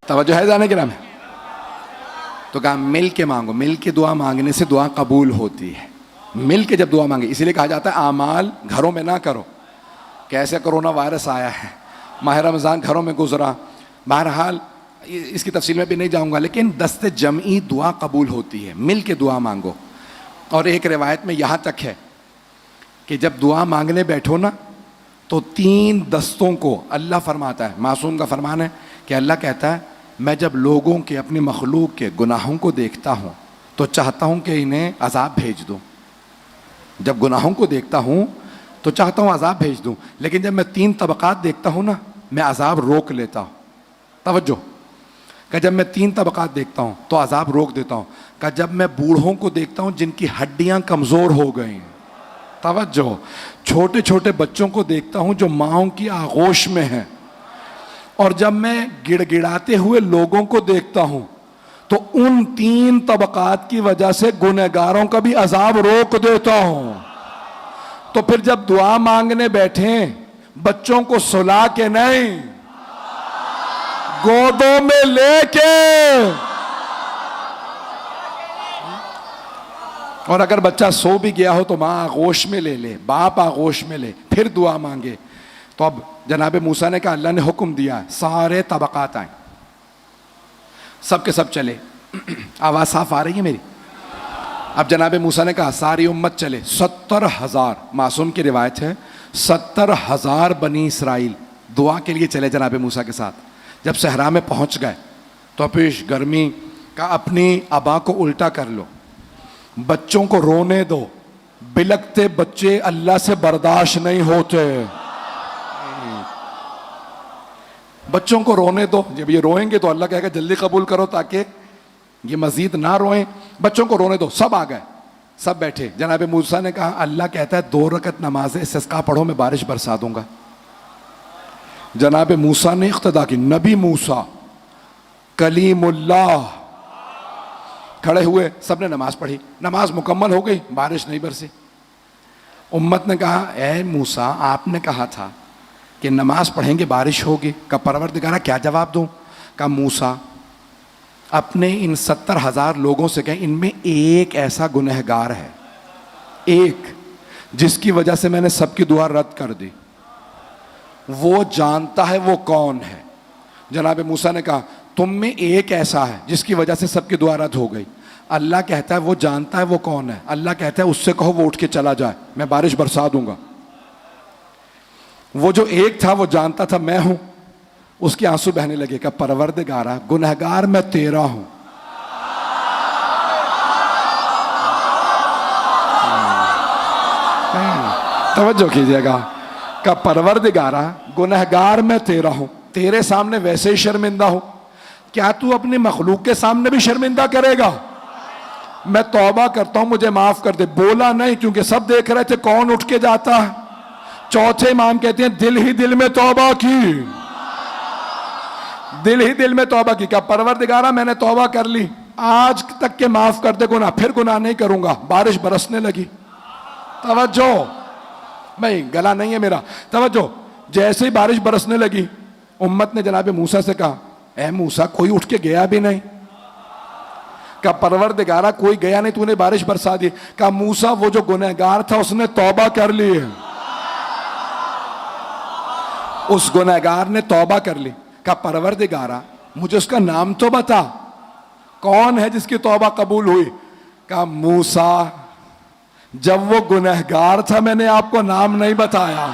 توجہ ہے جانے کے نام ہے؟ تو کہا مل کے مانگو، مل کے دعا مانگنے سے دعا قبول ہوتی ہے. مل کے جب دعا مانگے، اسی لیے کہا جاتا ہے اعمال گھروں میں نہ کرو. کیسے کرونا وائرس آیا ہے، ماہ رمضان گھروں میں گزرا، بہرحال اس کی تفصیل میں بھی نہیں جاؤں گا، لیکن دست جمعی دعا قبول ہوتی ہے. مل کے دعا مانگو. اور ایک روایت میں یہاں تک ہے کہ جب دعا مانگنے بیٹھو نا تو 3 دستوں کو اللہ فرماتا ہے، معصوم کا فرمان ہے کہ اللہ کہتا ہے میں جب لوگوں کے، اپنی مخلوق کے گناہوں کو دیکھتا ہوں تو چاہتا ہوں کہ انہیں عذاب بھیج دوں. جب گناہوں کو دیکھتا ہوں تو چاہتا ہوں عذاب بھیج دوں، لیکن جب میں 3 طبقات دیکھتا ہوں نا میں عذاب روک لیتا ہوں. توجہ کہ جب میں 3 طبقات دیکھتا ہوں تو عذاب روک دیتا ہوں. کہ جب میں بوڑھوں کو دیکھتا ہوں جن کی ہڈیاں کمزور ہو گئی ہیں. توجہ، چھوٹے چھوٹے بچوں کو دیکھتا ہوں جو ماؤں کی آغوش میں ہیں. اور جب میں گڑ گڑاتے ہوئے لوگوں کو دیکھتا ہوں تو ان 3 طبقات کی وجہ سے گنہگاروں کا بھی عذاب روک دیتا ہوں. تو پھر جب دعا مانگنے بیٹھیں بچوں کو سلا کے نہیں، گودوں میں لے کے، اور اگر بچہ سو بھی گیا ہو تو ماں آغوش میں لے لے، باپ آغوش میں لے، پھر دعا مانگے. تو اب جناب موسیٰ نے کہا اللہ نے حکم دیا سارے طبقات آئیں، سب کے سب چلے. آواز صاف آ رہی ہے میری؟ اب جناب موسیٰ نے کہا ساری امت چلے. 70,000 معصوم کی روایت ہے 70,000 بنی اسرائیل دعا کے لیے چلے جناب موسیٰ کے ساتھ. جب صحرا میں پہنچ گئے تو پیش گرمی کا اپنی ابا کو الٹا کر لو، بچوں کو رونے دو، بلکتے بچے اللہ سے برداشت نہیں ہوتے. بچوں کو رونے دو، جب یہ روئیں گے تو اللہ کہے گا جلدی قبول کرو تاکہ یہ مزید نہ روئیں. بچوں کو رونے دو. سب آ گئے، سب بیٹھے. جناب موسیٰ نے کہا اللہ کہتا ہے 2 رکعت نماز استسقاء پڑھو میں بارش برسا دوں گا. جناب موسیٰ نے اقتدا کی. نبی موسیٰ کلیم اللہ کھڑے ہوئے، سب نے نماز پڑھی، نماز مکمل ہو گئی، بارش نہیں برسی. امت نے کہا اے موسیٰ آپ نے کہا تھا کہ نماز پڑھیں گے بارش ہوگی. کہا پروردگارہ کیا جواب دوں؟ کہا موسیٰ اپنے ان 70,000 لوگوں سے کہیں ان میں ایک ایسا گنہگار ہے، ایک جس کی وجہ سے میں نے سب کی دعا رد کر دی، وہ جانتا ہے وہ کون ہے. جناب موسیٰ نے کہا تم میں ایک ایسا ہے جس کی وجہ سے سب کی دعا رد ہو گئی. اللہ کہتا ہے وہ جانتا ہے وہ کون ہے. اللہ کہتا ہے اس سے کہو وہ اٹھ کے چلا جائے، میں بارش برسا دوں گا. وہ جو ایک تھا وہ جانتا تھا میں ہوں، اس کے آنسو بہنے لگے. کہ پروردگارہ گنہگار میں تیرا ہوں، توجہ کیجئے گا. کہ پروردگارہ گنہگار میں تیرا ہوں، تیرے سامنے ویسے ہی شرمندہ ہوں، کیا تو اپنی مخلوق کے سامنے بھی شرمندہ کرے گا؟ میں توبہ کرتا ہوں مجھے معاف کر دے. بولا نہیں کیونکہ سب دیکھ رہے تھے کون اٹھ کے جاتا ہے. چوتھے امام کہتے ہیں دل ہی دل میں توبہ کی، دل ہی دل میں توبہ کی. کیا پروردگارہ میں نے توبہ کر لی، آج تک کے معاف کر دے گناہ، پھر گناہ نہیں کروں گا. بارش برسنے لگی. توجہ بھائی، گلا نہیں ہے میرا، توجہ. جیسے ہی بارش برسنے لگی امت نے جناب موسیٰ سے کہا اے موسیٰ کوئی اٹھ کے گیا بھی نہیں. کہا پروردگارہ کوئی گیا نہیں، تو نے بارش برسا دی. کہا موسیٰ وہ جو گنہگار تھا اس نے توبہ کر لی ہے، اس گنہگار نے توبہ کر لی. کہا پروردگارہ مجھے اس کا نام تو بتا، کون ہے جس کی توبہ قبول ہوئی؟ کہا موسیٰ جب وہ گنہگار تھا میں نے آپ کو نام نہیں بتایا.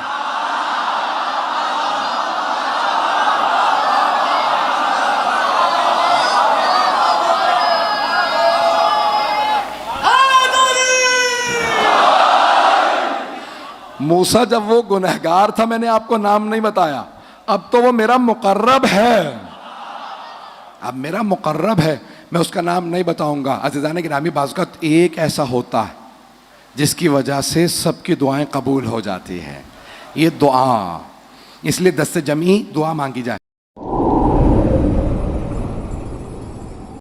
موسیٰ جب وہ گنہگار تھا میں نے آپ کو نام نہیں بتایا. اب تو وہ میرا مقرب ہے، اب میرا مقرب ہے، میں اس کا نام نہیں بتاؤں گا. عزیزان گرامی، بعض اوقات ایک ایسا ہوتا ہے جس کی وجہ سے سب کی دعائیں قبول ہو جاتی ہیں. یہ دعا، اس لیے دست جمعی دعا مانگی جائے.